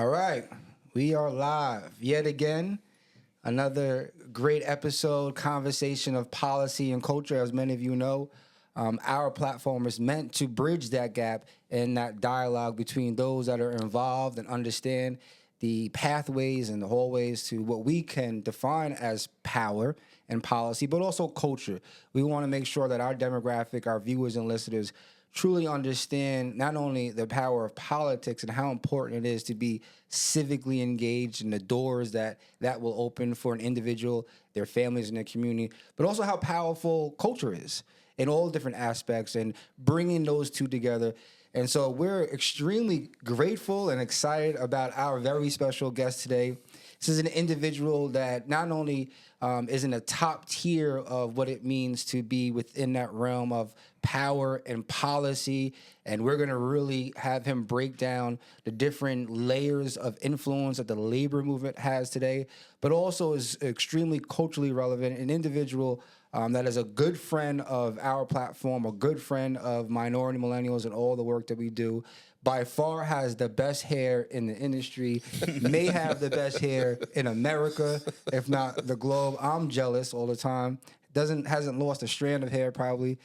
All right, we are live yet again. Another great episode, conversation of policy and culture. As many of you know, our platform is meant to bridge that gap and that dialogue between those that are involved and understand the pathways and the hallways to what we can define as power and policy, but also culture. We want to make sure that our demographic, our viewers and listeners, truly understand not only the power of politics and how important it is to be civically engaged and the doors that will open for an individual, their families, and their community, but also how powerful culture is in all different aspects and bringing those two together. And so we're extremely grateful and excited about our very special guest today. This is an individual that not only is in the top tier of what it means to be within that realm of power and policy, and we're going to really have him break down the different layers of influence that the labor movement has today, but also is extremely culturally relevant, an individual that is a good friend of our platform, a good friend of minority millennials and all the work that we do. By far has the best hair in the industry, may have the best hair in America, if not the globe. I'm jealous all the time. Hasn't lost a strand of hair probably.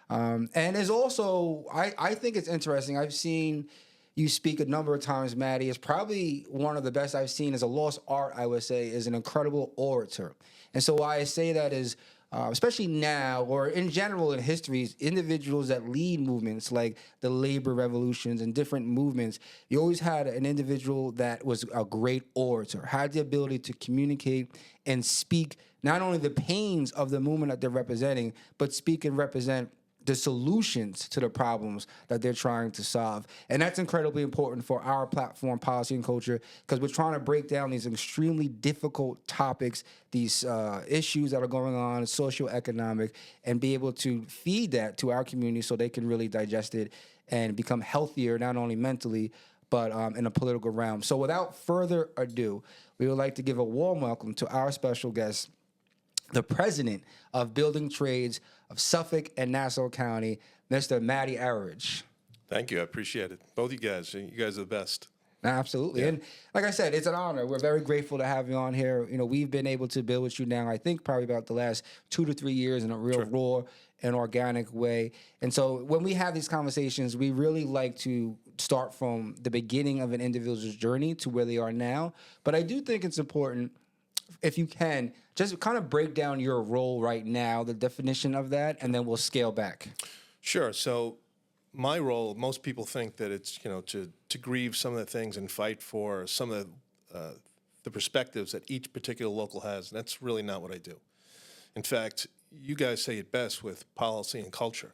And is also, I think it's interesting. I've seen you speak a number of times, Maddie. It's probably one of the best I've seen as a lost art, I would say, is an incredible orator. And so why I say that is, especially now or in general in history, individuals that lead movements like the labor revolutions and different movements, you always had an individual that was a great orator, had the ability to communicate and speak not only the pains of the movement that they're representing, but speak and represent the solutions to the problems that they're trying to solve. And that's incredibly important for our platform, Policy and Culture, because we're trying to break down these extremely difficult topics, these issues that are going on, socioeconomic, and be able to feed that to our community so they can really digest it and become healthier, not only mentally, but in a political realm. So without further ado, we would like to give a warm welcome to our special guest, the president of Building Trades of Suffolk and Nassau County, Mr. Matty Aracich. Thank you. I appreciate it. Both you guys are the best. Absolutely. Yeah. And like I said, it's an honor. We're very grateful to have you on here. You know, we've been able to build with you now, I think probably about the last 2 to 3 years in a real raw and organic way. And so when we have these conversations, we really like to start from the beginning of an individual's journey to where they are now. But I do think it's important, if you can, just kind of break down your role right now, the definition of that, and then we'll scale back. Sure. So my role, most people think that it's, to grieve some of the things and fight for some of the perspectives that each particular local has. And that's really not what I do. In fact, you guys say it best with policy and culture.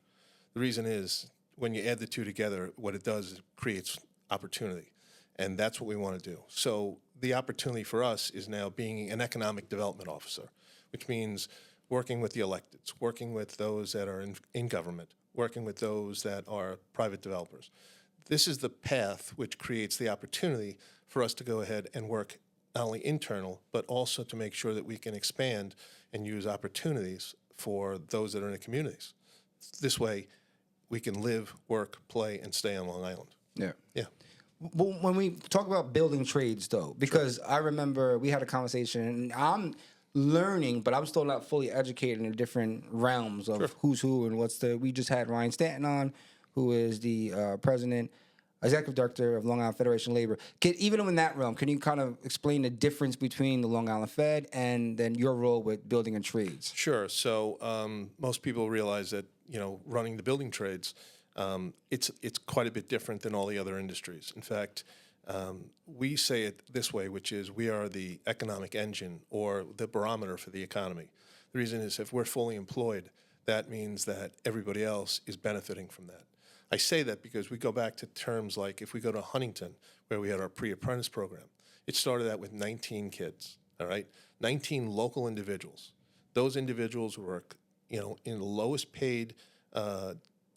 The reason is when you add the two together, what it does is it creates opportunity. And that's what we want to do. So the opportunity for us is now being an economic development officer, which means working with the electeds, working with those that are in government, working with those that are private developers. This is the path which creates the opportunity for us to go ahead and work not only internal, but also to make sure that we can expand and use opportunities for those that are in the communities. This way, we can live, work, play, and stay on Long Island. Yeah. Yeah. But when we talk about building trades, though, because I remember we had a conversation, and I'm learning, but I'm still not fully educated in the different realms of who's who and we just had Ryan Stanton on, who is the president, executive director of Long Island Federation of Labor. Even in that realm, can you kind of explain the difference between the Long Island Fed and then your role with building and trades? Sure. So most people realize that, running the building trades, it's quite a bit different than all the other industries. In fact, we say it this way, which is we are the economic engine or the barometer for the economy. The reason is if we're fully employed, that means that everybody else is benefiting from that. I say that because we go back to terms like if we go to Huntington, where we had our pre-apprentice program, it started out with 19 kids, all right? 19 local individuals. Those individuals work, in the lowest paid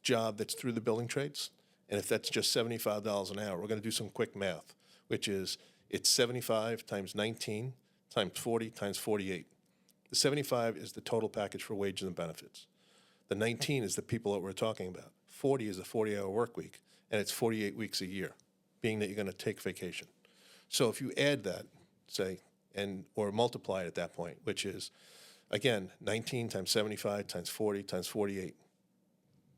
job that's through the building trades, and if that's just $75 an hour, we're going to do some quick math, which is it's 75 times 19 times 40 times 48. The 75 is the total package for wages and benefits. The 19 is the people that we're talking about. 40 is a 40-hour work week, and it's 48 weeks a year, being that you're going to take vacation. So if you add that, say, or multiply it at that point, which is, again, 19 times 75 times 40 times 48.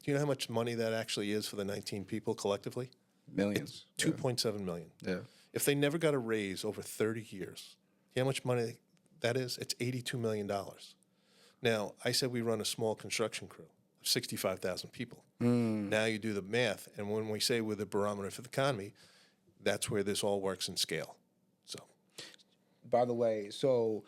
Do you know how much money that actually is for the 19 people collectively? Millions. It's 2.7 million. Yeah. If they never got a raise over 30 years, you know how much money that is? It's $82 million. Now, I said we run a small construction crew of 65,000 people. Now you do the math, and when we say we're the barometer for the economy, that's where this all works in scale. So, By the way, so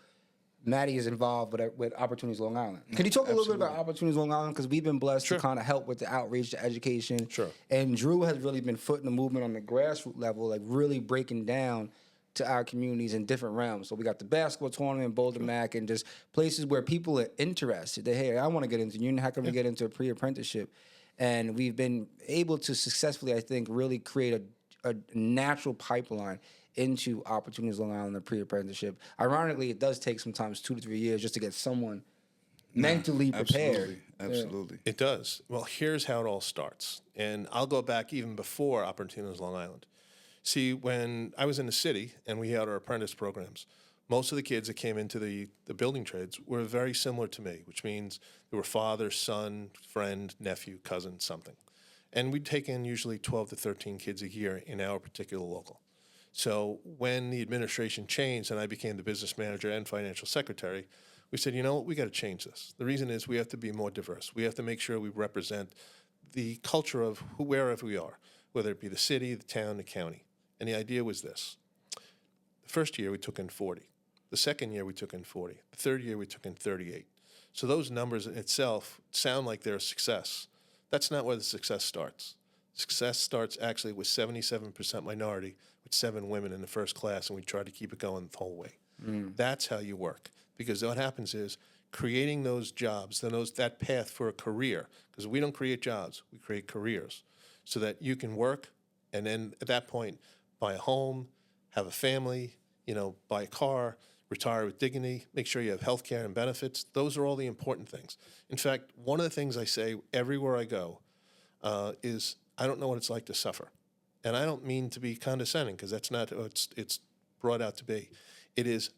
Maddie is involved with Opportunities Long Island. Can you talk a little bit about Opportunities Long Island? Because we've been blessed to kind of help with the outreach to education. Sure. And Drew has really been footing the movement on the grassroots level, like really breaking down to our communities in different realms. So we got the basketball tournament, Boulder Mac, and just places where people are interested. They, hey, I want to get into union. How can we get into a pre-apprenticeship? And we've been able to successfully, I think, really create a natural pipeline into Opportunities Long Island and pre-apprenticeship. Ironically, it does take sometimes 2 to 3 years just to get someone mentally prepared. Absolutely. it does. Well, here's how it all starts. And I'll go back even before Opportunities Long Island. See, when I was in the city and we had our apprentice programs, most of the kids that came into the building trades were very similar to me, which means they were father, son, friend, nephew, cousin, something. And we'd take in usually 12 to 13 kids a year in our particular local. So when the administration changed and I became the business manager and financial secretary, we said, you know what, we got to change this. The reason is we have to be more diverse. We have to make sure we represent the culture of wherever we are, whether it be the city, the town, the county. And the idea was this. The first year we took in 40. The second year we took in 40. The third year we took in 38. So those numbers in itself sound like they're a success. That's not where the success starts. Success starts actually with 77% minority, with 7 women in the first class, and we try to keep it going the whole way. That's how you work. Because what happens is creating those jobs, that path for a career, because we don't create jobs, we create careers, so that you can work, and then at that point, buy a home, have a family, buy a car, retire with dignity, make sure you have health care and benefits. Those are all the important things. In fact, one of the things I say everywhere I go is, I don't know what it's like to suffer. And I don't mean to be condescending, because that's not what it's brought out to be. It is,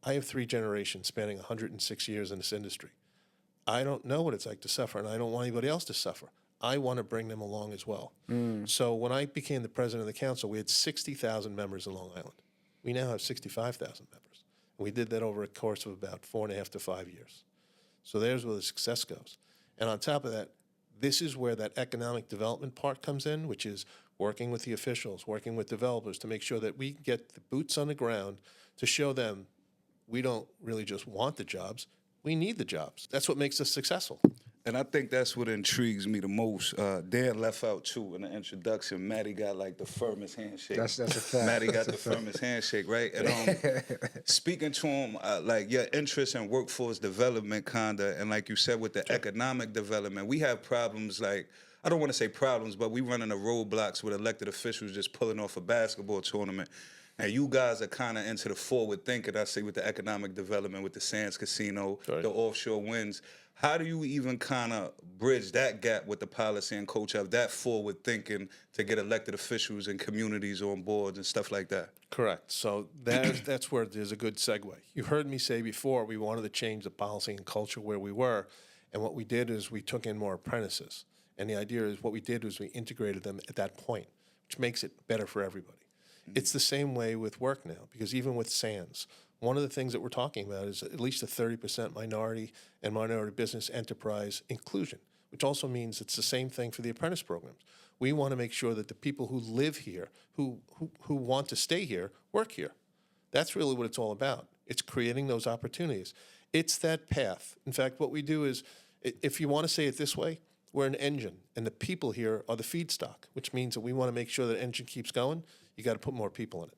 I have 3 generations spanning 106 years in this industry. I don't know what it's like to suffer, and I don't want anybody else to suffer. I want to bring them along as well. So when I became the president of the council, we had 60,000 members in Long Island. We now have 65,000 members. And we did that over a course of about 4.5 to 5 years. So there's where the success goes. And on top of that, this is where that economic development part comes in, which is working with the officials, working with developers to make sure that we get the boots on the ground to show them we don't really just want the jobs, we need the jobs. That's what makes us successful. And I think that's what intrigues me the most. Dan left out, too, in the introduction. Maddie got, like, the firmest handshake. That's a fact. Maddie got the firmest handshake, right? And speaking to him, like, your interest in workforce development, kinda, and like you said, with the economic development, we have problems like, I don't want to say problems, but we run into roadblocks with elected officials just pulling off a basketball tournament. And you guys are kind of into the forward thinking, I say, with the economic development, with the Sands Casino, the offshore winds. How do you even kind of bridge that gap with the policy and culture of that forward thinking to get elected officials and communities on board and stuff like that? Correct. So that's where there's a good segue. You heard me say before we wanted to change the policy and culture where we were, and what we did is we took in more apprentices. And the idea is what we did was we integrated them at that point, which makes it better for everybody. It's the same way with work now, because even with SANS, one of the things that we're talking about is at least a 30% minority and minority business enterprise inclusion, which also means it's the same thing for the apprentice programs. We want to make sure that the people who live here, who want to stay here, work here. That's really what it's all about. It's creating those opportunities. It's that path. In fact, what we do is, if you want to say it this way, we're an engine, and the people here are the feedstock, which means that we want to make sure that engine keeps going. You got to put more people in it.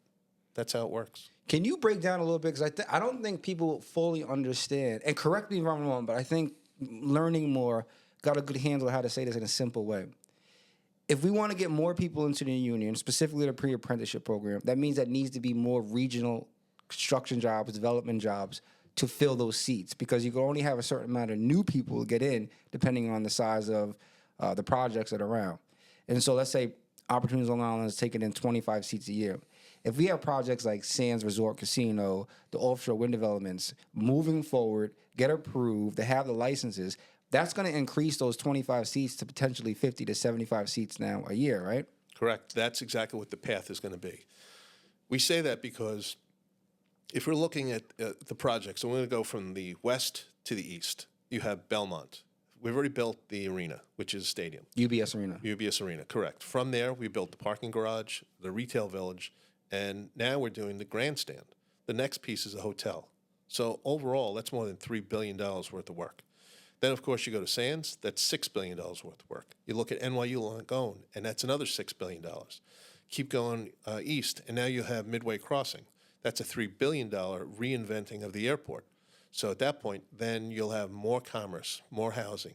That's how it works. Can you break down a little bit? Because I don't think people fully understand, and correct me if I'm wrong, but I think learning more got a good handle on how to say this in a simple way. If we want to get more people into the union, specifically the pre-apprenticeship program, that means that needs to be more regional construction jobs, development jobs to fill those seats, because you can only have a certain amount of new people get in depending on the size of the projects that are around. And so let's say Opportunities Long Island is taking in 25 seats a year. if we have projects like Sands Resort Casino, the offshore wind developments moving forward, get approved, they have the licenses, that's going to increase those 25 seats to potentially 50 to 75 seats now a year, right? Correct. That's exactly what the path is going to be. We say that because if we're looking at the projects, so we're going to go from the west to the east. You have Belmont. We've already built the arena, which is a stadium. UBS Arena. UBS Arena, correct. From there, we built the parking garage, the retail village, and now we're doing the grandstand. The next piece is a hotel. So overall, that's more than $3 billion worth of work. Then, of course, you go to Sands, that's $6 billion worth of work. You look at NYU Langone, and that's another $6 billion. Keep going east, and now you have Midway Crossing. That's a $3 billion reinventing of the airport. So at that point, then you'll have more commerce, more housing,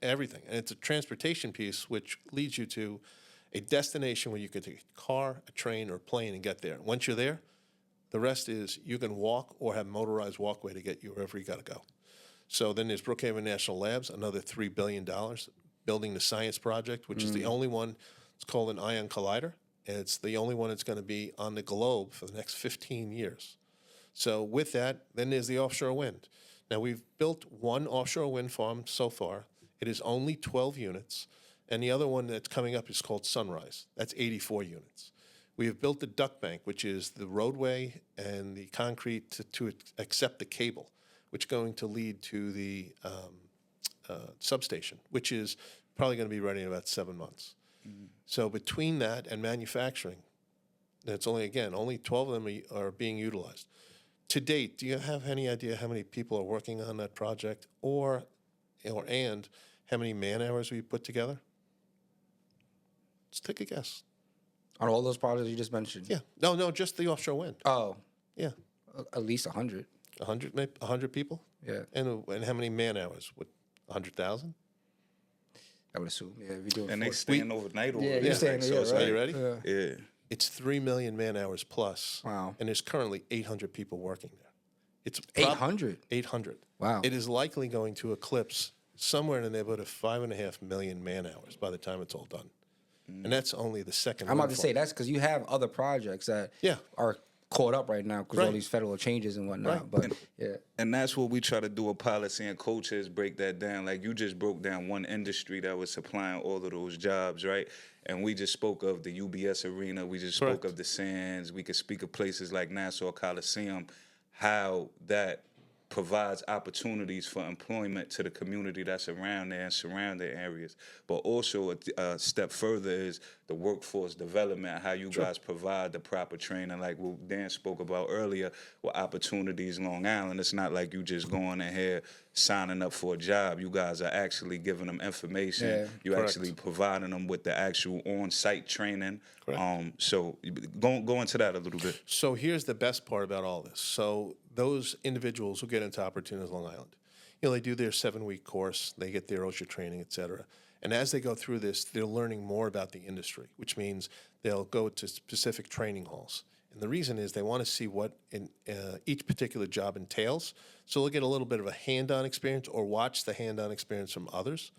everything. And it's a transportation piece which leads you to a destination where you can take a car, a train, or a plane and get there. Once you're there, the rest is you can walk or have motorized walkway to get you wherever you got to go. So then there's Brookhaven National Labs, another $3 billion, building the science project, which is the only one. It's called an ion collider, and it's the only one that's going to be on the globe for the next 15 years. So with that, then there's the offshore wind. Now, we've built one offshore wind farm so far. It is only 12 units, and the other one that's coming up is called Sunrise. That's 84 units. We have built the duct bank, which is the roadway and the concrete to accept the cable, which is going to lead to the substation, which is probably going to be ready in about 7 months. So between that and manufacturing, it's only 12 of them are being utilized. To date, do you have any idea how many people are working on that project, and how many man hours we put together? Let's take a guess. On all those projects you just mentioned? Yeah. No, just the offshore wind. Oh, Yeah. at least 100. 100 people? Yeah, And how many man hours? 100,000? I would assume. Yeah, if you're doing And they 40. staying overnight over Yeah, there. you're staying like, there, it's right? Are you ready? Yeah. Yeah. It's 3 million man hours plus. Wow. And there's currently 800 people working there. It's 800? 800. Wow. It is likely going to eclipse somewhere in the neighborhood of 5.5 million man hours by the time it's all done. And that's only the second. I'm about to wind say farm. that's because you have other projects that Yeah. are caught up right now because all Right. these federal changes and whatnot. Right. But yeah, And that's what we try to do with policy and culture is break that down. Like you just broke down one industry that was supplying all of those jobs, right? And we just spoke of the UBS Arena. We just spoke Correct. of the Sands. We could speak of places like Nassau Coliseum, how that provides opportunities for employment to the community that's around there and surrounding areas. But also a step further is the workforce development, how you guys provide the proper training, like what Dan spoke about earlier with opportunities Long Island. It's not like you just going in here signing up for a job. You guys are actually giving them information. Yeah. You Correct. actually providing them with the actual on-site training. Correct. So go into that a little bit. So here's the best part about all this. So those individuals who get into Opportunities Long Island, they do their 7-week course, they get their OSHA training, et cetera. And as they go through this, they're learning more about the industry, which means they'll go to specific training halls. And the reason is they want to see what each particular job entails. So they'll get a little bit of a hand-on experience or watch the hand-on experience from others.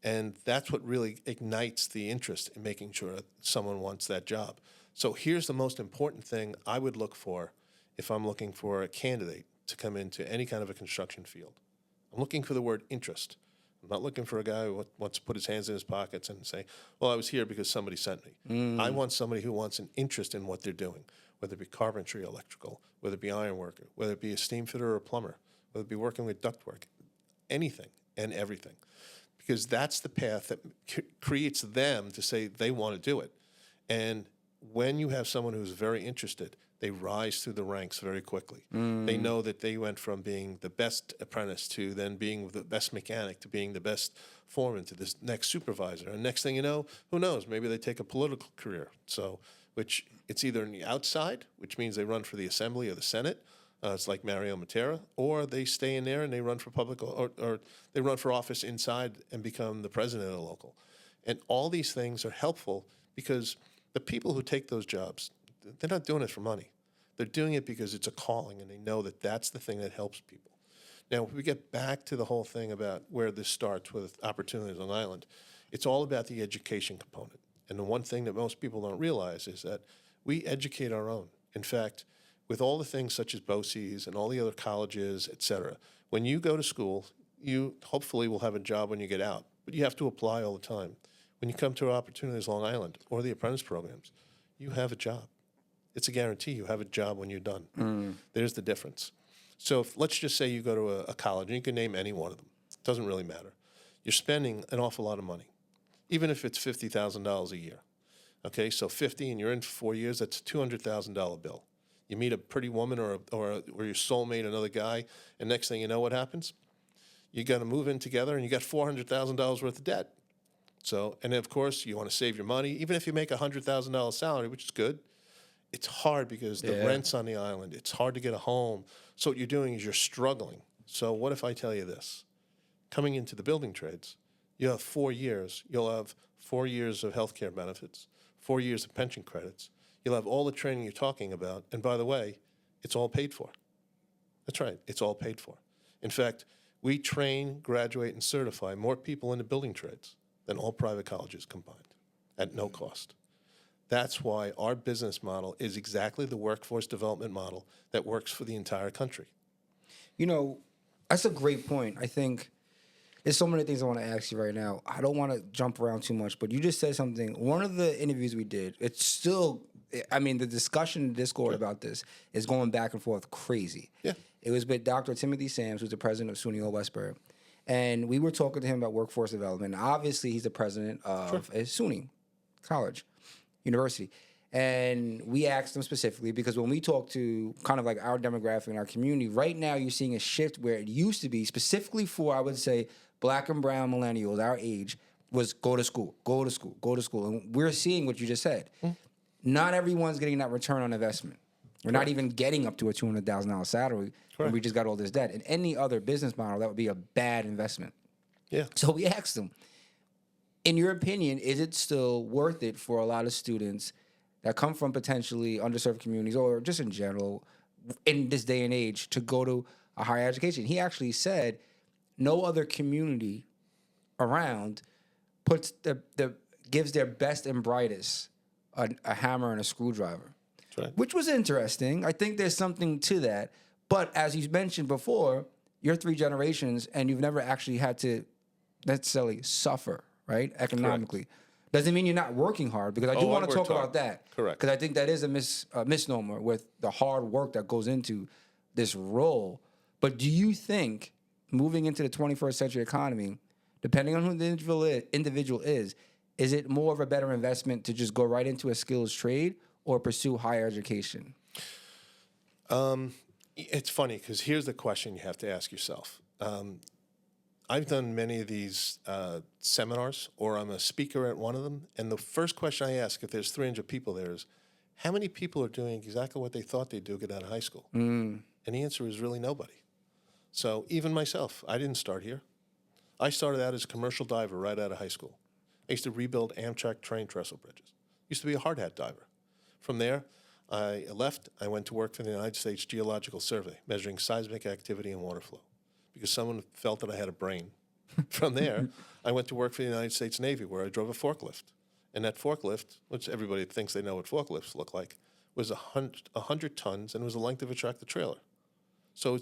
And that's what really ignites the interest in making sure someone wants that job. So here's the most important thing I would look for if I'm looking for a candidate to come into any kind of a construction field. I'm looking for the word interest. I'm not looking for a guy who wants to put his hands in his pockets and say, well, I was here because somebody sent me. I want somebody who wants an interest in what they're doing, whether it be carpentry, electrical, whether it be iron worker, whether it be a steam fitter or a plumber, whether it be working with ductwork, anything and everything. Because that's the path that creates them to say they want to do it. And when you have someone who's very interested, they rise through the ranks very quickly. They know that they went from being the best apprentice to then being the best mechanic to being the best foreman to this next supervisor. And next thing you know, who knows, maybe they take a political career. So, which it's either in the outside, which means they run for the Assembly or the Senate. It's like Mario Matera, or they stay in there and they run for public, or they run for office inside and become the president of the local. And all these things are helpful because the people who take those jobs, they're not doing it for money. They're doing it because it's a calling and they know that that's the thing that helps people. Now, if we get back to the whole thing about where this starts with Opportunities on Island, it's all about the education component. And the one thing that most people don't realize is that We educate our own. In fact, with all the things such as BOCES and all the other colleges, et cetera, when you go to school, you hopefully will have a job when you get out, but you have to apply all the time. When you come to opportunities Long Island or the apprentice programs, you have a job. It's a guarantee you have a job when you're done. There's the difference. So let's just say you go to a college, and you can name any one of them. It doesn't really matter. You're spending an awful lot of money, even if it's $50,000 a year. Okay, so 50, and you're in for 4 years, that's a $200,000 bill. You meet a pretty woman or your soulmate, another guy, and next thing you know, what happens? You got to move in together, and you got $400,000 worth of debt. So, and of course, you want to save your money. Even if you make a $100,000 salary, which is good, it's hard because the rent's on the island. It's hard to get a home. So what you're doing is you're struggling. So what if I tell you this? Coming into the building trades, you have 4 years. You'll have 4 years of health care benefits, 4 years of pension credits. You'll have all the training you're talking about. And by the way, it's all paid for. That's right. It's all paid for. In fact, we train, graduate, and certify more people in the building trades than all private colleges combined at no cost. That's why our business model is exactly the workforce development model that works for the entire country. You know, that's a great point. I think there's so many things I want to ask you right now. I don't want to jump around too much, but you just said something. One of the interviews we did, it's still, I mean, the discussion in Discord about this is going back and forth crazy. Yeah. It was with Dr. Timothy Sams, who's the president of SUNY Old Westbury. And we were talking to him about workforce development. Obviously, he's the president of a SUNY college, university. And we asked him specifically because when we talk to kind of like our demographic and our community, right now you're seeing a shift where it used to be specifically for, I would say, Black and brown millennials, our age, was go to school, go to school, go to school. And we're seeing what you just said. Not everyone's getting that return on investment. We're not even getting up to a $200,000 salary when we just got all this debt. In any other business model, that would be a bad investment. Yeah. So we asked him, in your opinion, is it still worth it for a lot of students that come from potentially underserved communities or just in general in this day and age to go to a higher education? He actually said no other community around puts gives their best and brightest a hammer and a screwdriver. Right. Which was interesting. I think there's something to that. But as you mentioned before, you're 3 generations and you've never actually had to necessarily suffer, right, economically. Correct. Doesn't mean you're not working hard, because I do want to talk about that. Correct. Because I think that is a misnomer with the hard work that goes into this role. But do you think moving into the 21st century economy, depending on who the individual is it more of a better investment to just go right into a skills trade or pursue higher education? It's funny because here's the question you have to ask yourself. I've done many of these seminars, or I'm a speaker at one of them, and the first question I ask if there's 300 people there is, how many people are doing exactly what they thought they'd do get out of high school? And the answer is really nobody. So even myself, I didn't start here. I started out as a commercial diver right out of high school. I used to rebuild Amtrak train trestle bridges. Used to be a hard hat diver. From there, I left. I went to work for the United States Geological Survey, measuring seismic activity and water flow, because someone felt that I had a brain. From there, I went to work for the United States Navy, where I drove a forklift. And that forklift, which everybody thinks they know what forklifts look like, was 100 tons, and it was the length of a tractor trailer. So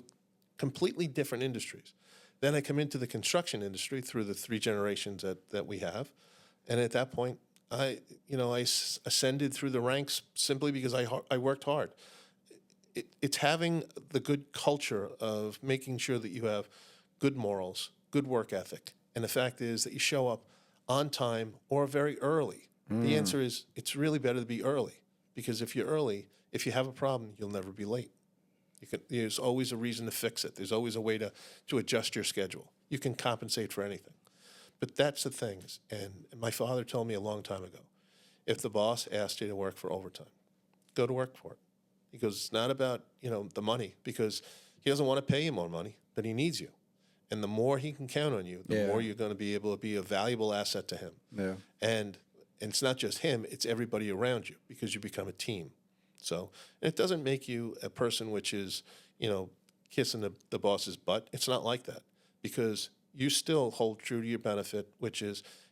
completely different industries. Then I come into the construction industry through the 3 generations that we have. And at that point, I ascended through the ranks simply because I worked hard. It's having the good culture of making sure that you have good morals, good work ethic. And the fact is that you show up on time or very early. The answer is it's really better to be early, because if you're early, if you have a problem, you'll never be late. There's always a reason to fix it. There's always a way to adjust your schedule. You can compensate for anything. But that's the thing. And my father told me a long time ago, if the boss asked you to work for overtime, go to work for it. He goes, it's not about, the money, because he doesn't want to pay you more money, but he needs you. And the more he can count on you, the more you're going to be able to be a valuable asset to him. Yeah. And it's not just him, it's everybody around you, because you become a team. So it doesn't make you a person which is, kissing the boss's butt. It's not like that, because you still hold true to your benefit,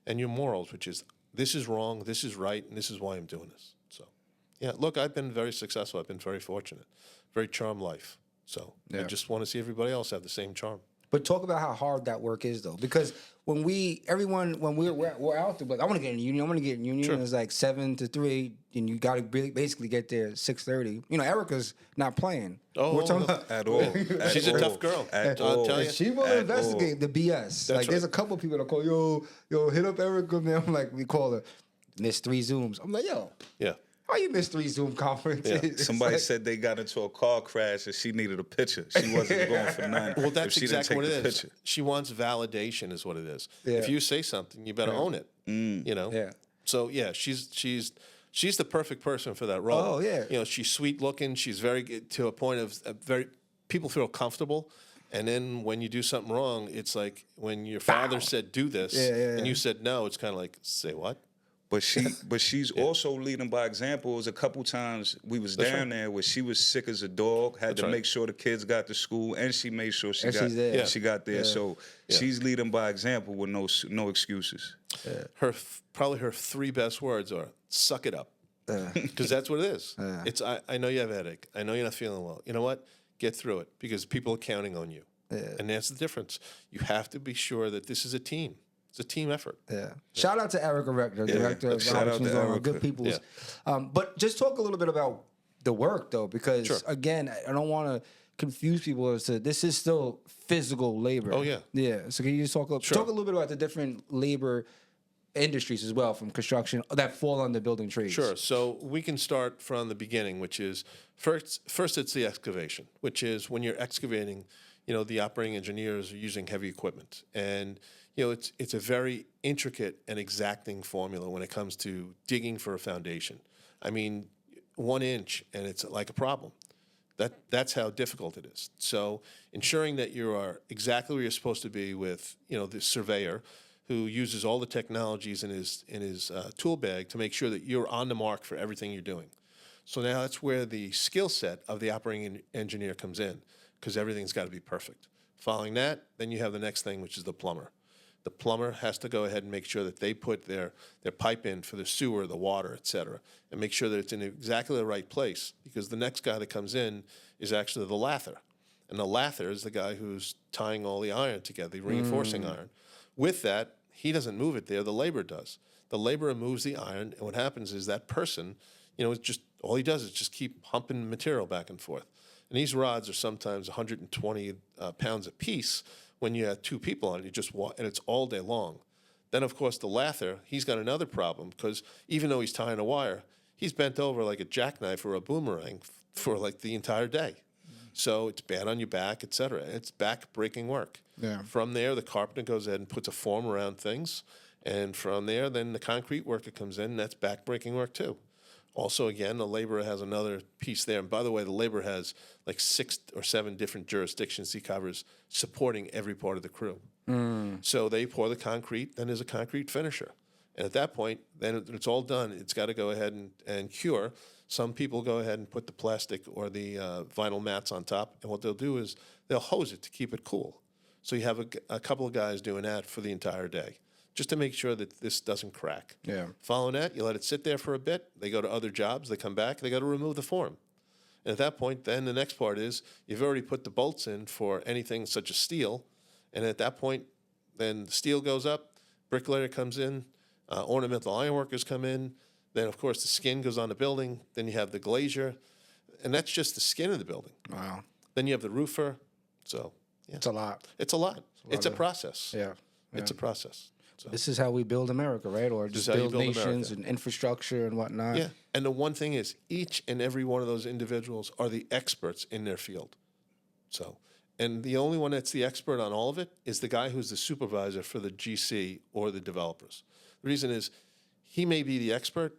and your morals, which is, this is wrong, this is right, and this is why I'm doing this. So Yeah, look, I've been very successful. I've been very fortunate, very charmed life. So I just want to see everybody else have the same charm. But talk about how hard that work is, though, because when we're out there, like, I want to get in a union. I want to get in a union. Sure. And it's like 7 to 3, and you got to basically get there at 6:30. You know, Erica's not playing. Oh, We're talking about At all. She's a tough girl. I'll tell you. she will investigate the BS. Like, there's a couple people that call, yo, hit up Erica, man. I'm like, we call her Miss 3 Zooms. I'm like, yo. Yeah. How you miss 3 Zoom conferences? Yeah. Somebody said they got into a car crash and she needed a picture. She wasn't going for none. Well, if that's she didn't exactly take what it the is. picture. She wants validation, is what it is. Yeah. If you say something, you better own it. You know. Yeah. So yeah, she's the perfect person for that role. Oh, yeah. You know, she's sweet looking. She's very to a point of very people feel comfortable. And then when you do something wrong, it's like when your father said do this, and you said no. It's kind of like, say what? But she's also leading by example. It was a couple times we was down there where she was sick as a dog, had to make sure the kids got to school, and she made sure she got there. Yeah. So she's leading by example with no excuses. Probably her 3 best words are "suck it up," because that's what it is. It's I know you have a headache. I know you're not feeling well. You know what? Get through it because people are counting on you, and that's the difference. You have to be sure that this is a team. It's a team effort. Yeah. Shout out to Erica Rector, director of Shout out to Erica. Good People's. But just talk a little bit about the work, though, because, again, I don't want to confuse people as to this is still physical labor. Oh, yeah. Yeah. So can you just talk a little bit about the different labor industries as well from construction that fall under building trades? Sure. So we can start from the beginning, which is first it's the excavation, which is when you're excavating, the operating engineers are using heavy equipment. And it's a very intricate and exacting formula when it comes to digging for a foundation. I mean, 1 inch and it's like a problem. That's how difficult it is. So ensuring that you are exactly where you're supposed to be with, the surveyor who uses all the technologies in his tool bag to make sure that you're on the mark for everything you're doing. So now that's where the skill set of the operating engineer comes in, because everything's got to be perfect. Following that, then you have the next thing, which is the plumber. The plumber has to go ahead and make sure that they put their pipe in for the sewer, the water, et cetera, and make sure that it's in exactly the right place, because the next guy that comes in is actually the lather. And the lather is the guy who's tying all the iron together, the reinforcing iron. With that, he doesn't move it there, the laborer does. The laborer moves the iron, and what happens is that person, it's just all he does is just keep pumping material back and forth. And these rods are sometimes 120 pounds a piece. When you have 2 people on it, you just walk, and it's all day long. Then, of course, the lather, he's got another problem, because even though he's tying a wire, he's bent over like a jackknife or a boomerang for like the entire day. So it's bad on your back, et cetera. It's back-breaking work. Yeah. From there, the carpenter goes ahead and puts a form around things. And from there, then the concrete worker comes in, and that's back-breaking work too. Also, again, the laborer has another piece there. And by the way, the laborer has like 6 or 7 different jurisdictions he covers, supporting every part of the crew. So they pour the concrete, then there's a concrete finisher. And at that point, then it's all done. It's got to go ahead and cure. Some people go ahead and put the plastic or the vinyl mats on top. And what they'll do is they'll hose it to keep it cool. So you have a couple of guys doing that for the entire day, just to make sure that this doesn't crack. Yeah. Following that, you let it sit there for a bit. They go to other jobs. They come back. They got to remove the form. And at that point, then the next part is you've already put the bolts in for anything such as steel. And at that point, then the steel goes up, bricklayer comes in, ornamental ironworkers come in. Then, of course, the skin goes on the building. Then you have the glazier. And that's just the skin of the building. Wow. Then you have the roofer. So, yeah. It's a lot. It's a lot. It's a process. Yeah. It's a process. So. This is how we build America, right? Or just build nations America. And infrastructure and whatnot. Yeah. And the one thing is, each and every one of those individuals are the experts in their field. So, and the only one that's the expert on all of it is the guy who's the supervisor for the GC or the developers. The reason is he may be the expert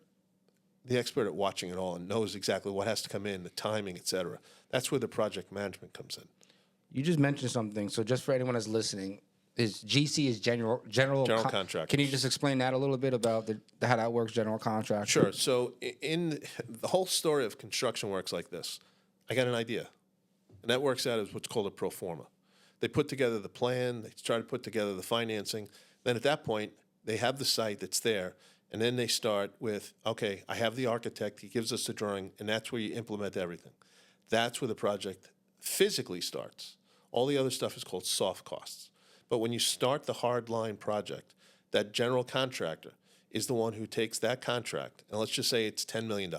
at watching it all and knows exactly what has to come in, the timing, et cetera. That's where the project management comes in. You just mentioned something. So just for anyone that's listening, is GC is general contractor. Can you just explain that a little bit about how that works, general contract? Sure. So in the whole story of construction works like this. I got an idea, and that works out as what's called a pro forma. They put together the plan. They try to put together the financing. Then at that point, they have the site that's there, And then they start with, okay, I have the architect, he gives us the drawing, and that's where you implement everything. That's where the project physically starts. All the other stuff is called soft costs. But when you start the hard line project, that general contractor is the one who takes that contract, and let's just say it's $10 million.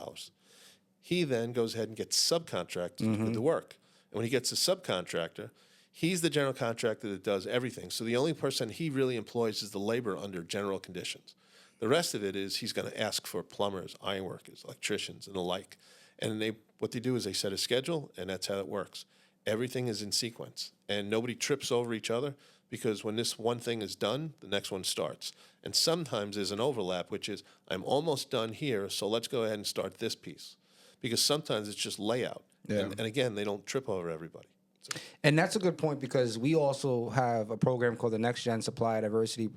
He then goes ahead and gets subcontractors to do the work. And when he gets a subcontractor, he's the general contractor that does everything. So the only person he really employs is the labor under general conditions. The rest of it is he's going to ask for plumbers, ironworkers, electricians, and the like. And what they do is they set a schedule, and that's how it works. Everything is in sequence, and nobody trips over each other, because when this one thing is done, the next one starts. And sometimes there's an overlap, which is, I'm almost done here, so let's go ahead and start this piece. Because sometimes it's just layout. Yeah. And again, they don't trip over everybody. So. And that's a good point, because we also have a program called the Next Gen Supply Diversity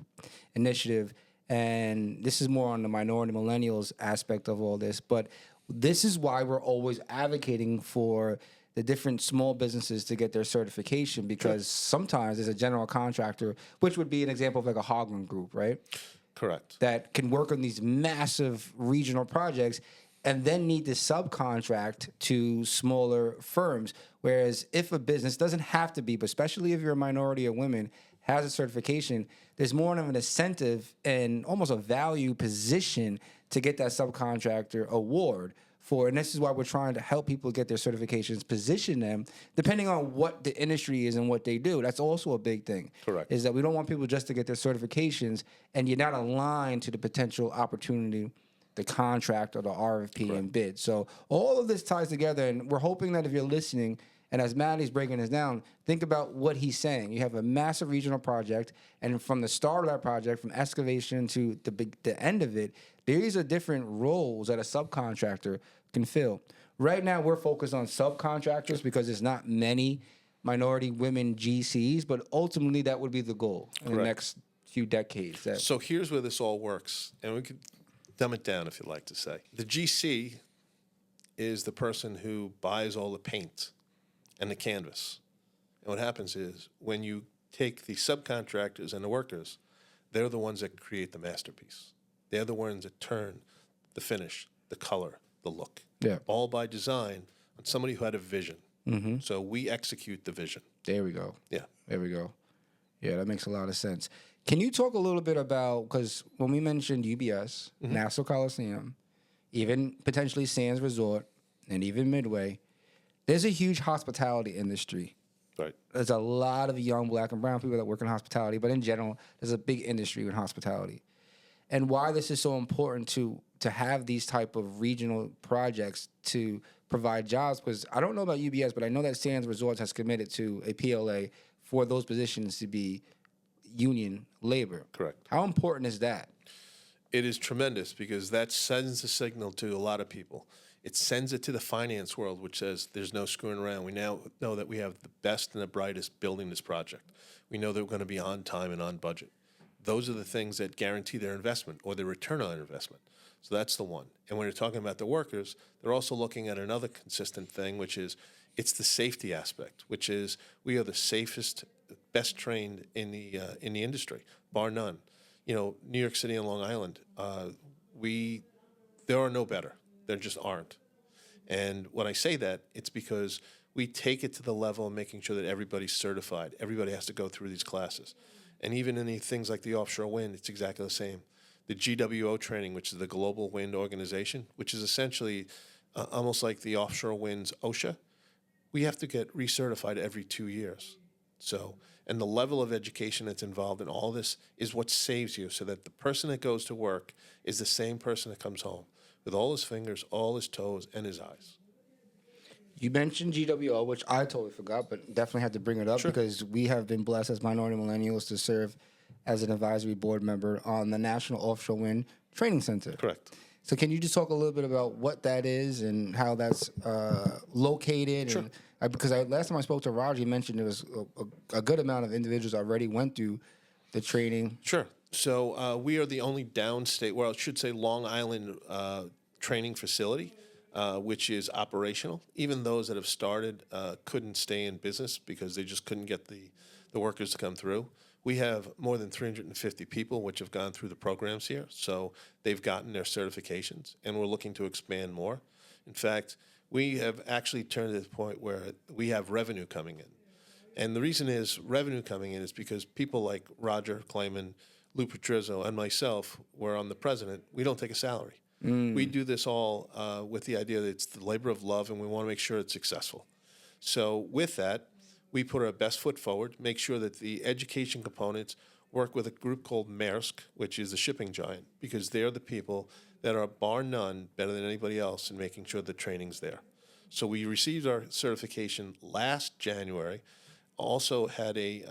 Initiative, and this is more on the minority millennials aspect of all this. But this is why we're always advocating for the different small businesses to get their certification, because sometimes there's a general contractor, which would be an example of like a Hogman Group, right? Correct. That can work on these massive regional projects and then need to subcontract to smaller firms. Whereas if a business doesn't have to be, but especially if you're a minority or women, has a certification, there's more of an incentive and almost a value position to get that subcontractor award for. And this is why we're trying to help people get their certifications, position them, depending on what the industry is and what they do. That's also a big thing. Correct. Is that we don't want people just to get their certifications and you're not aligned to the potential opportunity, the contract, or the RFP and bid. So all of this ties together, and we're hoping that if you're listening, and as Maddie's breaking this down, think about what he's saying. You have a massive regional project, and from the start of that project, from excavation to the end of it, these are different roles that a subcontractor can fill. Right now, we're focused on subcontractors because there's not many minority women GCs, but ultimately that would be the goal in the next few decades. So here's where this all works, and we could dumb it down if you'd like to say. The GC is the person who buys all the paint and the canvas. And what happens is when you take the subcontractors and the workers, they're the ones that create the masterpiece. They're the ones that turn the finish, the color, the look. Yeah. All by design on somebody who had a vision. Mm-hmm. So we execute the vision. There we go. Yeah. There we go. Yeah, that makes a lot of sense. Can you talk a little bit about, because when we mentioned UBS, Nassau Coliseum, even potentially Sands Resort, and even Midway, there's a huge hospitality industry. Right. There's a lot of young black and brown people that work in hospitality, but in general, there's a big industry in hospitality. And why this is so important to have these type of regional projects to provide jobs, because I don't know about UBS, but I know that Sands Resorts has committed to a PLA for those positions to be union labor. Correct. How important is that? It is tremendous, because that sends a signal to a lot of people. It sends it to the finance world, which says there's no screwing around. We now know that we have the best and the brightest building this project. We know that we're going to be on time and on budget. Those are the things that guarantee their investment or their return on investment. So that's the one. And when you're talking about the workers, they're also looking at another consistent thing, which is it's the safety aspect, which is we are the safest, best trained in the industry, bar none. You know, New York City and Long Island, there are no better. There just aren't. And when I say that, it's because we take it to the level of making sure that everybody's certified. Everybody has to go through these classes. And even in the things like the offshore wind, it's exactly the same. The GWO training, which is the Global Wind Organization, which is essentially almost like the offshore winds OSHA, we have to get recertified every 2 years. So, and the level of education that's involved in all this is what saves you, so that the person that goes to work is the same person that comes home with all his fingers, all his toes, and his eyes. You mentioned GWO, which I totally forgot, but definitely had to bring it up because we have been blessed as minority millennials to serve as an advisory board member on the National Offshore Wind Training Center. Correct. So can you just talk a little bit about what that is and how that's located? Sure. And, because last time I spoke to Roger, he mentioned there was a good amount of individuals already went through the training. Sure. So we are the only downstate, well, I should say Long Island training facility, which is operational. Even those that have started couldn't stay in business because they just couldn't get the workers to come through. We have more than 350 people which have gone through the programs here, so they've gotten their certifications, and we're looking to expand more. In fact, we have actually turned to the point where we have revenue coming in. And the reason is revenue coming in is because people like Roger Clayman, Lou Patrizzo, and myself, where I'm the president, we don't take a salary. We do this all with the idea that it's the labor of love, and we want to make sure it's successful. So with that, we put our best foot forward, make sure that the education components work with a group called Maersk, which is the shipping giant, because they're the people that are bar none better than anybody else in making sure the training's there. So we received our certification last January, also had a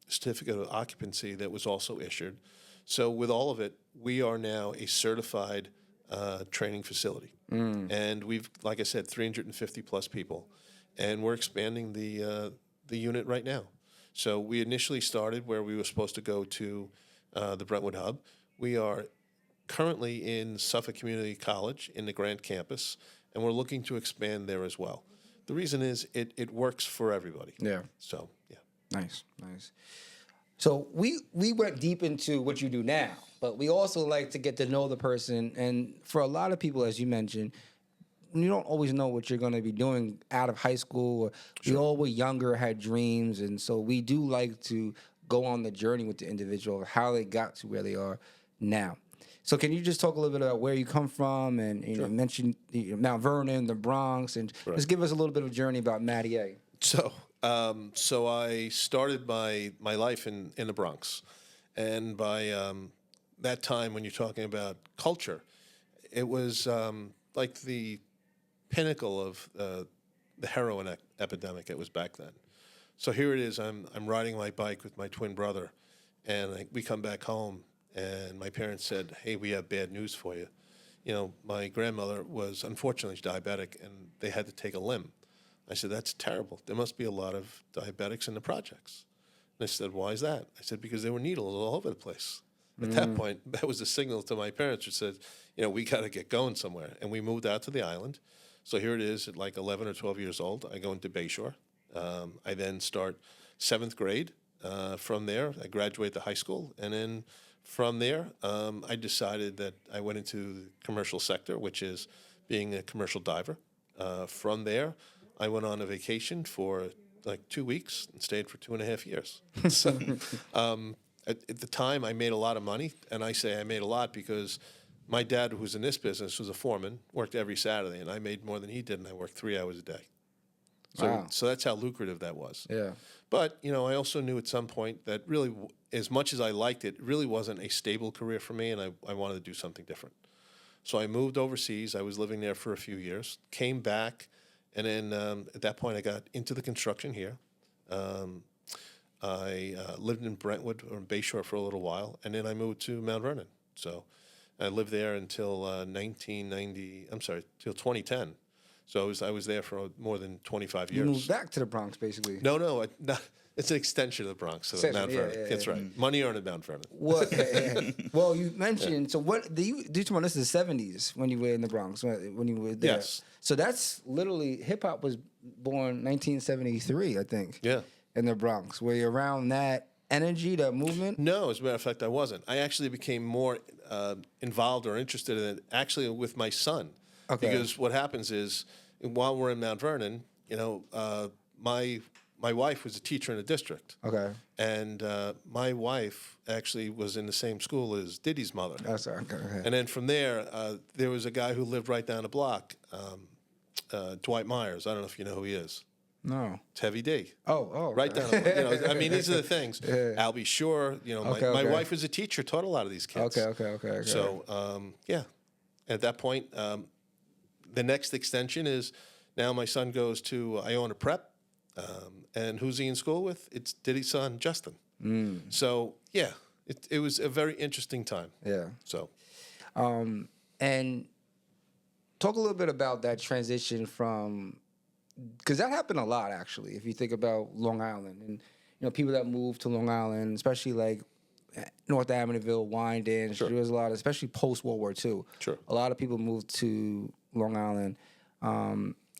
certificate of occupancy that was also issued. So with all of it, we are now a certified training facility. And we've, like I said, 350 plus people. And we're expanding the unit right now. So we initially started where we were supposed to go to the Brentwood Hub. We are currently in Suffolk Community College in the Grant campus, and we're looking to expand there as well. The reason is it works for everybody. Yeah. So, yeah. Nice. So we went deep into what you do now, but we also like to get to know the person. And for a lot of people, as you mentioned, you don't always know what you're going to be doing out of high school. Or we all were younger, had dreams, and so we do like to go on the journey with the individual, how they got to where they are now. So can you just talk a little bit about where you come from and mention Mount Vernon, the Bronx, and just give us a little bit of a journey about Matty A. So I started my life in the Bronx, and by that time, when you're talking about culture, it was like the pinnacle of the heroin epidemic. It was back then. So here it is. I'm riding my bike with my twin brother, and we come back home, and my parents said, "Hey, we have bad news for you." You know, my grandmother was unfortunately diabetic, and they had to take a limb. I said, "That's terrible. There must be a lot of diabetics in the projects." And they said, "Why is that?" I said, "Because there were needles all over the place." At that point, that was a signal to my parents, which said, we got to get going somewhere. And we moved out to the island. So here it is at like 11 or 12 years old. I go into Bayshore. I then start 7th grade. From there, I graduate to high school. And then from there, I decided that I went into the commercial sector, which is being a commercial diver. From there, I went on a vacation for like 2 weeks and stayed for 2.5 years. So at the time, I made a lot of money. And I say I made a lot because my dad, who was in this business, was a foreman, worked every Saturday. And I made more than he did, and I worked 3 hours a day. So that's how lucrative that was. Yeah. But, I also knew at some point that really, as much as I liked it, it really wasn't a stable career for me, and I wanted to do something different. So I moved overseas. I was living there for a few years, came back, and then at that point I got into the construction here. I lived in Brentwood or Bayshore for a little while, and then I moved to Mount Vernon. So I lived there until till 2010. So I was there for more than 25 years. You moved back to the Bronx, basically. No, it's an extension of the Bronx, so Mount Vernon. Yeah. That's right. Money earned at Mount Vernon. What? Well, you mentioned. So what? Do you talk this is the 70s when you were in the Bronx when you were there? Yes. So that's literally hip hop was born 1973, I think. Yeah. In the Bronx, were you around that energy, that movement? No, as a matter of fact, I wasn't. I actually became more involved or interested in it actually with my son. Okay. Because what happens is, while we're in Mount Vernon, my wife was a teacher in the district. Okay. And my wife actually was in the same school as Diddy's mother. That's okay. And then from there, there was a guy who lived right down the block, Dwight Myers. I don't know if you know who he is. No. It's Heavy D. Oh. Right down the block. I mean, these are the things. Yeah. I'll be sure. My wife was a teacher, taught a lot of these kids. Okay. So, yeah. At that point, the next extension is now my son goes to Iona Prep. And who's he in school with? It's Diddy's son, Justin. So, yeah, it was a very interesting time. Yeah. So, and talk a little bit about that transition from, because that happened a lot actually. If you think about Long Island and people that moved to Long Island, especially like North Amityville, Wyandotte, there was a lot, especially post World War II. Sure. A lot of people moved to Long Island.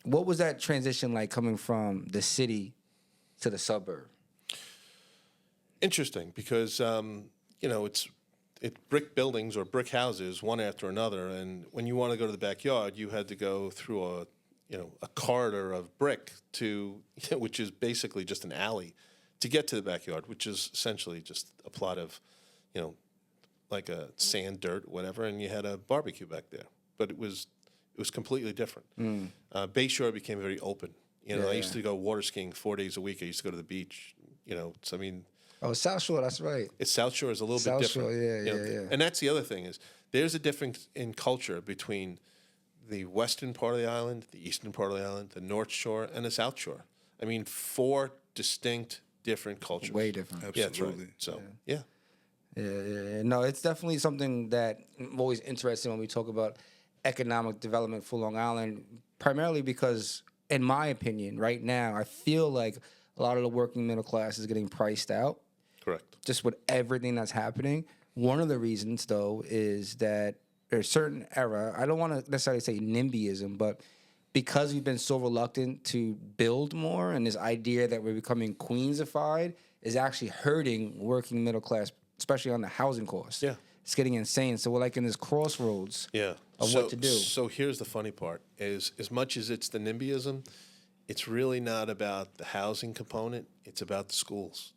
What was that transition like coming from the city to the suburb? Interesting, because it's brick buildings or brick houses one after another, and when you want to go to the backyard, you had to go through a corridor of brick which is basically just an alley to get to the backyard, which is essentially just a plot of, like a sand, dirt, whatever, and you had a barbecue back there. But it was completely different. Bayshore became very open. I used to go water skiing 4 days a week. I used to go to the beach. Oh, South Shore, that's right. South Shore is a little bit different. South Shore, yeah. And that's the other thing is there's a difference in culture between the western part of the island, the eastern part of the island, the North Shore, and the South Shore. I mean, 4 distinct different cultures. Way different. Absolutely. Yeah, that's right. So, yeah. Yeah. No, it's definitely something that I'm always interested when we talk about economic development for Long Island, primarily because, in my opinion, right now, I feel like a lot of the working middle class is getting priced out. Correct. Just with everything that's happening. One of the reasons, though, is that there's a certain era, I don't want to necessarily say NIMBYism, but because we've been so reluctant to build more, and this idea that we're becoming Queensified is actually hurting working middle class, especially on the housing costs. Yeah. It's getting insane. So we're like in this crossroads of what to do. So here's the funny part, is as much as it's the NIMBYism, it's really not about the housing component, it's about the schools.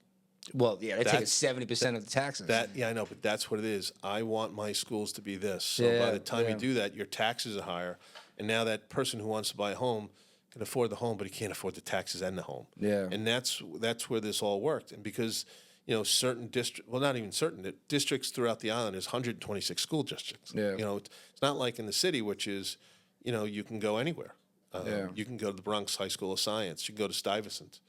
Well, yeah, they're taking 70% of the taxes. I know, but that's what it is. I want my schools to be this. So Yeah, by the time yeah. you do that, your taxes are higher. And now that person who wants to buy a home can afford the home, but he can't afford the taxes and the home. Yeah. And that's where this all worked. And because, certain not even certain, districts throughout the island, there's 126 school districts. Yeah. It's not like in the city, which is, you can go anywhere. Yeah. You can go to the Bronx High School of Science. You can go to Stuyvesant.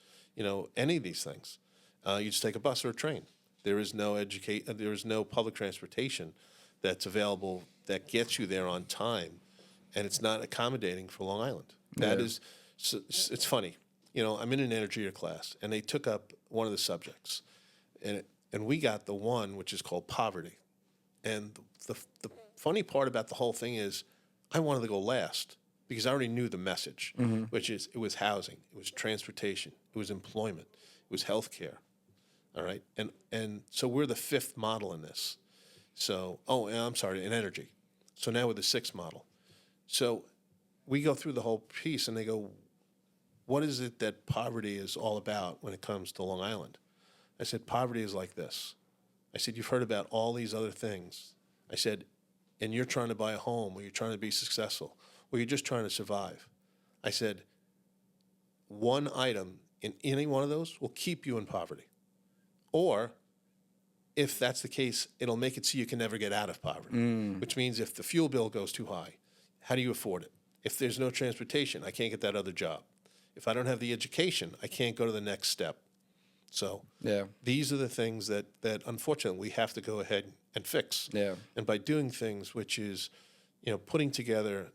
Any of these things. You just take a bus or a train. There is no there is no public transportation that's available that gets you there on time, and it's not accommodating for Long Island. That is, it's funny. I'm in an energy class, and they took up one of the subjects, and we got the one which is called poverty. And the funny part about the whole thing is, I wanted to go last because I already knew the message, which is it was housing, it was transportation, it was employment, it was healthcare. All right, and so we're the 5th model in this. So, I'm sorry, in energy. So now we're the 6th model. So we go through the whole piece, and they go, what is it that poverty is all about when it comes to Long Island? I said, poverty is like this. I said, you've heard about all these other things. I said, and you're trying to buy a home, or you're trying to be successful, or you're just trying to survive. I said, one item in any one of those will keep you in poverty. Or, if that's the case, it'll make it so you can never get out of poverty, which means if the fuel bill goes too high, how do you afford it? If there's no transportation, I can't get that other job. If I don't have the education, I can't go to the next step. So these are the things that unfortunately we have to go ahead and fix. Yeah. And by doing things, which is, putting together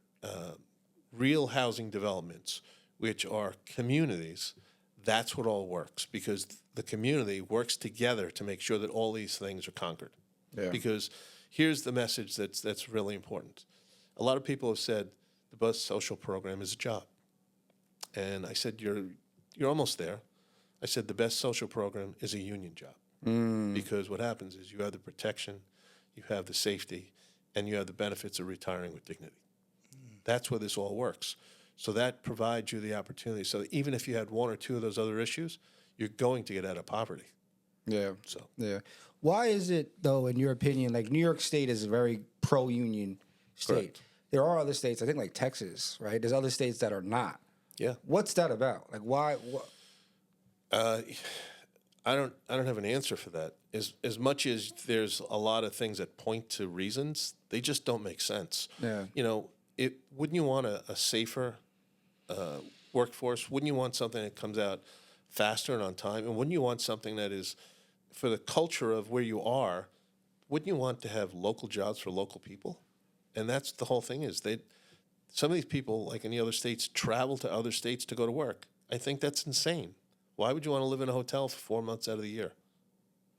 real housing developments, which are communities, that's what all works, because the community works together to make sure that all these things are conquered. Yeah. Because here's the message that's really important. A lot of people have said the bus social program is a job. And I said, you're almost there. I said the best social program is a union job. Because what happens is you have the protection, you have the safety, and you have the benefits of retiring with dignity. That's where this all works. So that provides you the opportunity. So even if you had 1 or 2 of those other issues, you're going to get out of poverty. Yeah. So Yeah. Why is it, though, in your opinion, like New York State is a very pro-union state. Correct. There are other states, I think like Texas, right? There's other states that are not. yeah. What's that about? Like why? I don't have an answer for that. As much as there's a lot of things that point to reasons, they just don't make sense. Yeah. Wouldn't you want a safer workforce? Wouldn't you want something that comes out faster and on time? And wouldn't you want something that is, for the culture of where you are, wouldn't you want to have local jobs for local people? And that's the whole thing is some of these people, like in the other states, travel to other states to go to work. I think that's insane. Why would you want to live in a hotel for 4 months out of the year?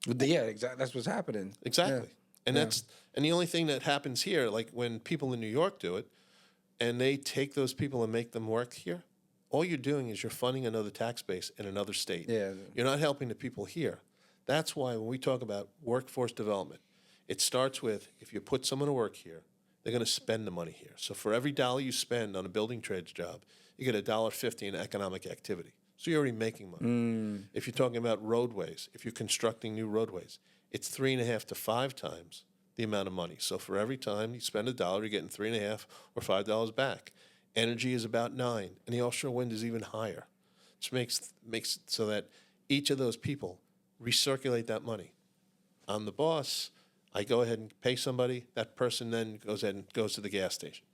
Yeah, exactly. That's what's happening. Exactly. Yeah. And the only thing that happens here, like when people in New York do it, and they take those people and make them work here, all you're doing is you're funding another tax base in another state. Yeah. You're not helping the people here. That's why when we talk about workforce development, it starts with if you put someone to work here, they're going to spend the money here. So for every dollar you spend on a building trades job, you get $1.50 in economic activity. So you're already making money. If you're talking about roadways, if you're constructing new roadways, it's 3.5 to 5 times the amount of money. So for every time you spend $1, you're getting 3.5 or $5 back. Energy is about 9, and the offshore wind is even higher, which makes it so that each of those people recirculate that money. I'm the boss. I go ahead and pay somebody. That person then goes ahead and goes to the gas station,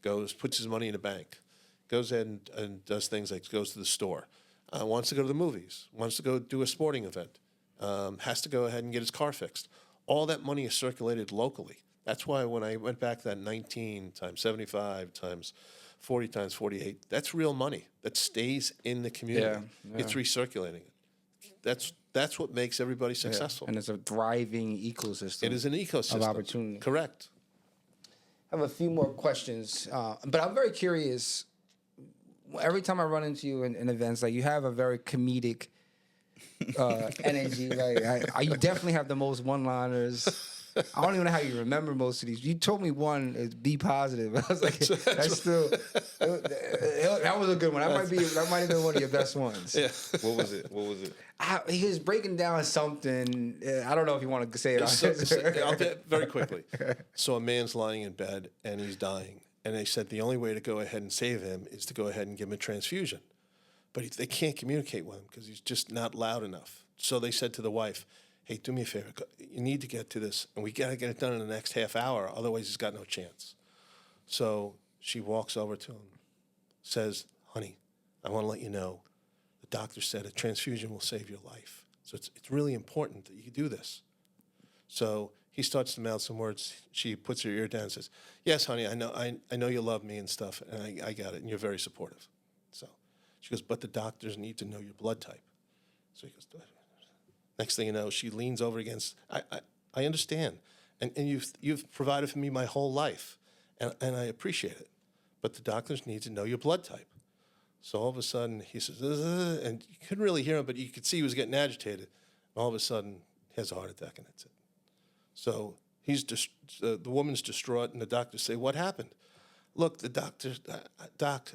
puts his money in a bank, goes ahead and does things like goes to the store, wants to go to the movies, wants to go do a sporting event, has to go ahead and get his car fixed. All that money is circulated locally. That's why when I went back to that 19 times 75 times 40 times 48, that's real money that stays in the community. Yeah. It's recirculating it. That's what makes everybody successful. And it's a thriving ecosystem. It is an ecosystem of opportunity. Correct. I have a few more questions, but I'm very curious. Every time I run into you in events, like you have a very comedic energy. Like you definitely have the most one-liners. I don't even know how you remember most of these. You told me one is be positive. I was like, that's still that was a good one. That might have been one of your best ones. Yeah. What was it? He was breaking down something. I don't know if you want to say it. I'll do it very quickly. So a man's lying in bed and he's dying, and they said the only way to go ahead and save him is to go ahead and give him a transfusion, but they can't communicate with him because he's just not loud enough. So they said to the wife, hey, do me a favor. You need to get to this, and we got to get it done in the next half hour. Otherwise, he's got no chance. So she walks over to him, says, honey, I want to let you know the doctor said a transfusion will save your life. So it's really important that you do this. So he starts to mouth some words. She puts her ear down and says, yes, honey, I know you love me and stuff, and I got it, and you're very supportive. So she goes, but the doctors need to know your blood type. So he goes, next thing you know, she leans over against, I understand. And you've provided for me my whole life, and I appreciate it. But the doctors need to know your blood type. So all of a sudden, he says, and you couldn't really hear him, but you could see he was getting agitated. And all of a sudden, he has a heart attack, and that's it. So the woman's distraught, and the doctors say, what happened? Look, the doctor, Doc,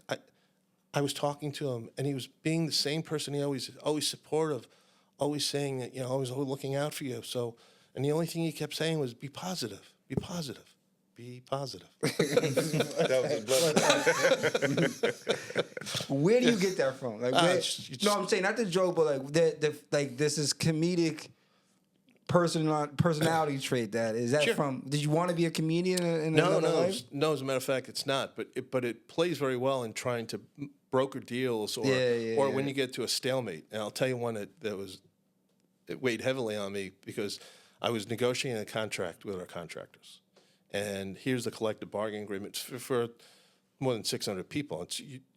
I was talking to him, and he was being the same person he always supportive, always saying that, always looking out for you. So, and the only thing he kept saying was, be positive, be positive, be positive. That was a blessing. Where do you get that from? Like, no, I'm saying not the joke, but like this is comedic personality trait. That is that Sure. from? Did you want to be a comedian in another life? No. As a matter of fact, it's not. But it plays very well in trying to broker deals or when you get to a stalemate. And I'll tell you one it weighed heavily on me because I was negotiating a contract with our contractors. And here's the collective bargaining agreement for more than 600 people.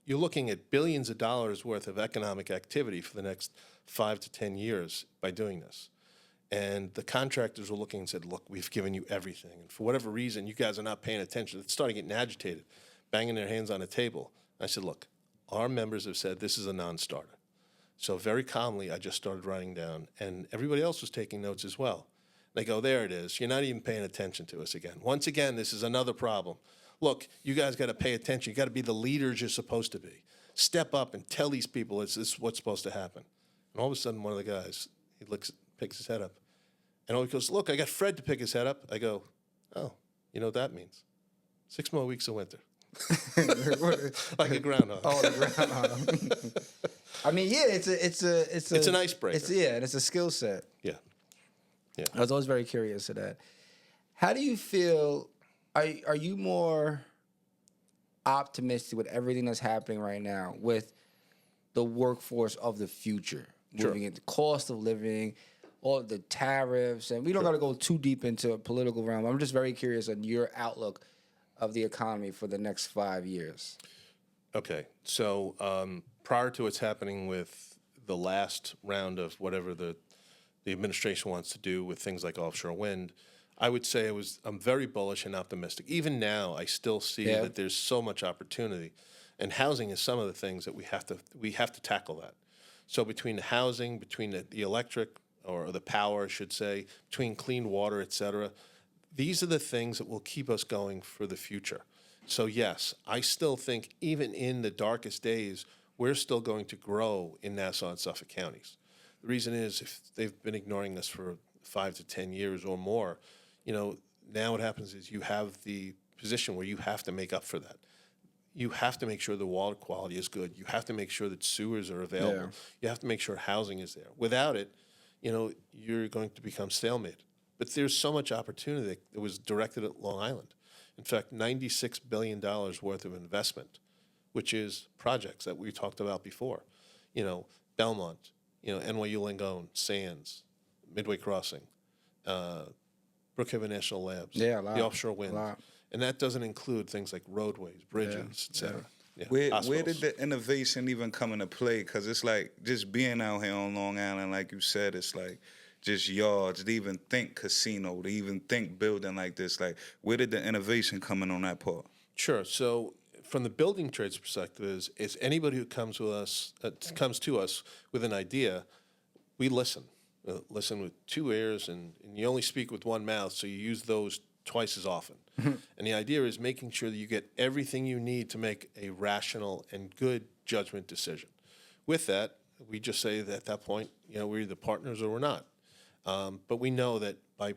You're looking at billions of dollars worth of economic activity for the next 5 to 10 years by doing this. And the contractors were looking and said, look, we've given you everything. And for whatever reason, you guys are not paying attention. It started getting agitated, banging their hands on the table. I said, look, our members have said this is a non-starter. So very calmly, I just started writing down, and everybody else was taking notes as well. They go, there it is. You're not even paying attention to us again. Once again, this is another problem. Look, you guys got to pay attention. You got to be the leaders you're supposed to be. Step up and tell these people this is what's supposed to happen. And all of a sudden, one of the guys, picks his head up. And he goes, look, I got Fred to pick his head up. I go, oh, you know what that means? 6 more weeks of winter. Like a groundhog. Oh, the groundhog. I mean, yeah, it's an icebreaker. And it's a skill set. Yeah. I was always very curious to that. How do you feel? Are you more optimistic with everything that's happening right now with the workforce of the future, moving into cost of living, all the tariffs, and we don't got to go too deep into a political realm. I'm just very curious on your outlook of the economy for the next 5 years. Okay, so prior to what's happening with the last round of whatever the administration wants to do with things like offshore wind, I would say I'm very bullish and optimistic. Even now, I still see that there's so much opportunity, and housing is some of the things that we have to tackle that. So between the housing, between the electric, or the power, I should say, between clean water, et cetera. These are the things that will keep us going for the future. So yes, I still think even in the darkest days, we're still going to grow in Nassau and Suffolk counties. The reason is if they've been ignoring us for 5 to 10 years or more, now what happens is you have the position where you have to make up for that. You have to make sure the water quality is good. You have to make sure that sewers are available. Yeah. You have to make sure housing is there. Without it, you're going to become stalemate. But there's so much opportunity that was directed at Long Island. In fact, $96 billion worth of investment, which is projects that we talked about before. Belmont, NYU Langone, Sands, Midway Crossing, Brookhaven National Labs, Yeah, a lot. the offshore wind. And that doesn't include things like roadways, bridges, et cetera. Yeah, Where did the innovation even come into play? Because it's like just being out here on Long Island, like you said, it's like just yards, to even think casino, to even think building like this. Like, where did the innovation come in on that part? Sure. So from the building trades perspective is anybody who comes to us with an idea, we listen. Listen with 2 ears, and you only speak with 1 mouth, so you use those twice as often. And the idea is making sure that you get everything you need to make a rational and good judgment decision. With that, we just say that at that point, we're either partners or we're not. But we know that by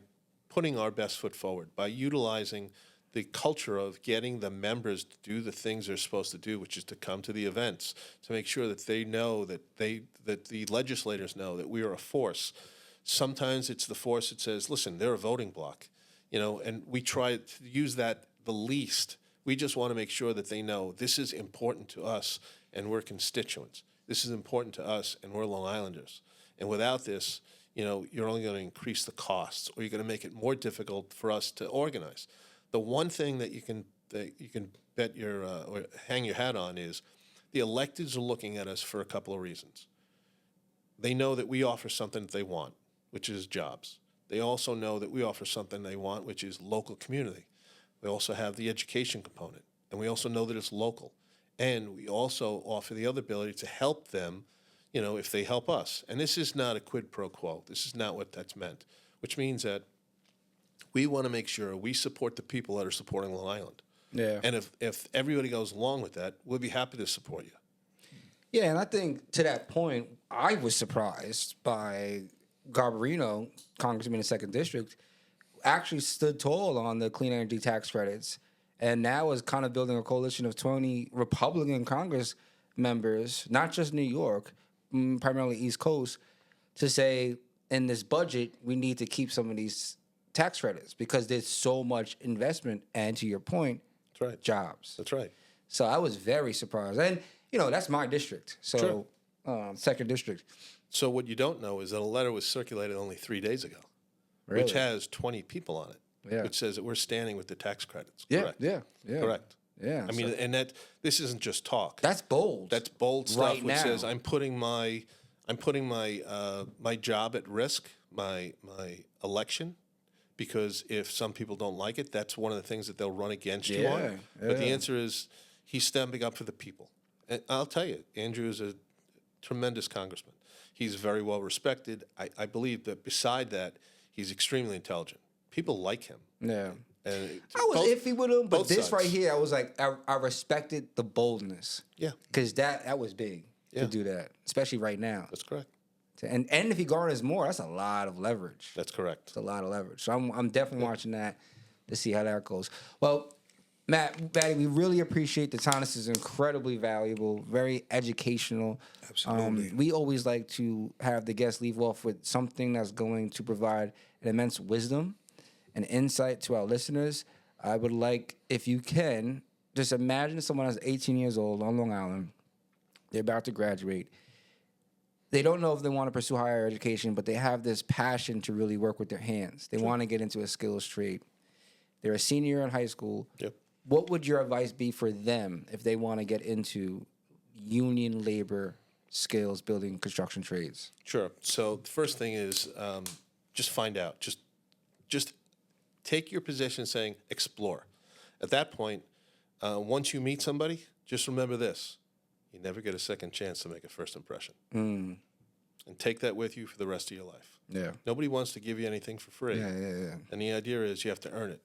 putting our best foot forward, by utilizing the culture of getting the members to do the things they're supposed to do, which is to come to the events, to make sure that they know that the legislators know that we are a force. Sometimes it's the force that says, listen, they're a voting bloc, and we try to use that the least. We just want to make sure that they know this is important to us and we're constituents. This is important to us and we're Long Islanders. And without this, you're only going to increase the costs, or you're going to make it more difficult for us to organize. The one thing that you can bet your or hang your hat on is the electeds are looking at us for a couple of reasons. They know that we offer something that they want, which is jobs. They also know that we offer something they want, which is local community. We also have the education component, and we also know that it's local. And we also offer the other ability to help them, if they help us. And this is not a quid pro quo. This is not what that's meant, which means that we want to make sure we support the people that are supporting Long Island. Yeah. And if everybody goes along with that, we'll be happy to support you. Yeah, and I think to that point, I was surprised by Garbarino, Congressman in the 2nd District, actually stood tall on the clean energy tax credits, and now is kind of building a coalition of 20 Republican Congress members, not just New York, primarily East Coast, to say in this budget we need to keep some of these tax credits because there's so much investment, and to your point, That's right. jobs. That's right. So I was very surprised, and that's my district, so Sure. 2nd District. So what you don't know is that a letter was circulated only 3 days ago, Really? which has 20 people on it, Yeah. which says that we're standing with the tax credits. Yeah, Correct. yeah. Correct. Yeah, I mean, and that this isn't just talk. That's bold. That's bold stuff, Right which now. says I'm putting my job at risk, my election, because if some people don't like it, that's one of the things that they'll run against you on. But the answer is he's standing up for the people. And I'll tell you, Andrew is a tremendous congressman. He's very well respected. I believe that beside that, he's extremely intelligent. People like him. Yeah. And I was iffy with him, but both this sides. right here, I was like, I respected the boldness. Yeah, Because that was big Yeah. to do that, especially right now. that's correct. And if he garners more, that's a lot of leverage. That's correct. It's a lot of leverage. So I'm definitely watching that to see how that goes. Well, Batty, we really appreciate the time. This is incredibly valuable, very educational. Absolutely. We always like to have the guests leave off with something that's going to provide an immense wisdom and insight to our listeners. I would like, if you can, just imagine someone that's 18 years old on Long Island. They're about to graduate. They don't know if they want to pursue higher education, but they have this passion to really work with their hands. They want to get into a skills trade. They're a senior in high school. Yep. What would your advice be for them if they want to get into union labor skills, building construction trades? Sure. So the first thing is just find out. Just take your position saying explore. At that point, once you meet somebody, just remember this. You never get a second chance to make a first impression. and take that with you for the rest of your life. Yeah. Nobody wants to give you anything for free. Yeah. And the idea is you have to earn it.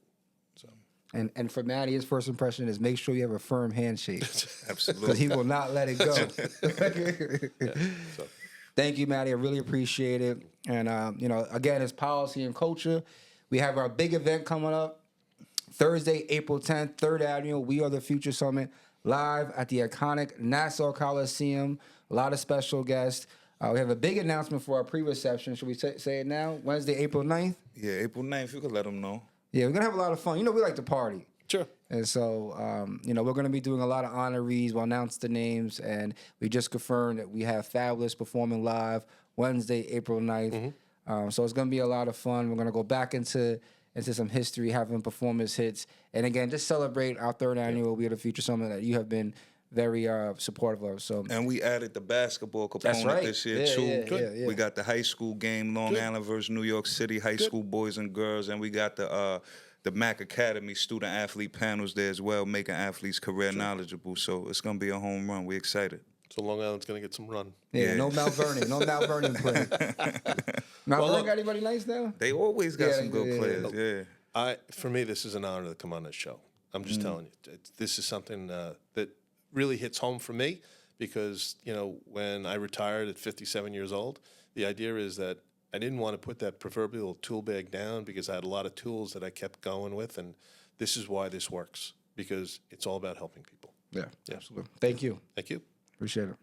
So. And for Matty, his first impression is make sure you have a firm handshake. Absolutely. Because he will not let it go. So. Thank you, Matty. I really appreciate it. And, again, it's policy and culture. We have our big event coming up Thursday, April 10th, 3rd Annual We Are the Future Summit, live at the iconic Nassau Coliseum. A lot of special guests. We have a big announcement for our pre-reception. Should we say it now? Wednesday, April 9th? Yeah, April 9th, you could let them know. Yeah, we're going to have a lot of fun. We like to party. Sure. And so, we're going to be doing a lot of honorees. We'll announce the names. And we just confirmed that we have Fabulous performing live Wednesday, April 9th. So it's going to be a lot of fun. We're going to go back into some history, having performance hits. And again, just celebrate our 3rd annual We Are the Future Summit that you have been very supportive of. So, and we added the basketball component right. this year too. Yeah. We got the high school game, Long Island versus New York City, high school boys and girls, and we got the Mac Academy student athlete panels there as well, making athletes career knowledgeable. So it's gonna be a home run. We're excited. So Long Island's going to get some run. Yeah, no Mount Vernon. No Mount Vernon play. Mount Vernon got anybody nice now? They always got some good players. Yeah. For me, this is an honor to come on this show. I'm just telling you, this is something that really hits home for me because, when I retired at 57 years old, the idea is that I didn't want to put that proverbial tool bag down because I had a lot of tools that I kept going with, and this is why this works, because it's all about helping people. Yeah, absolutely. Thank you. Thank you. Appreciate it.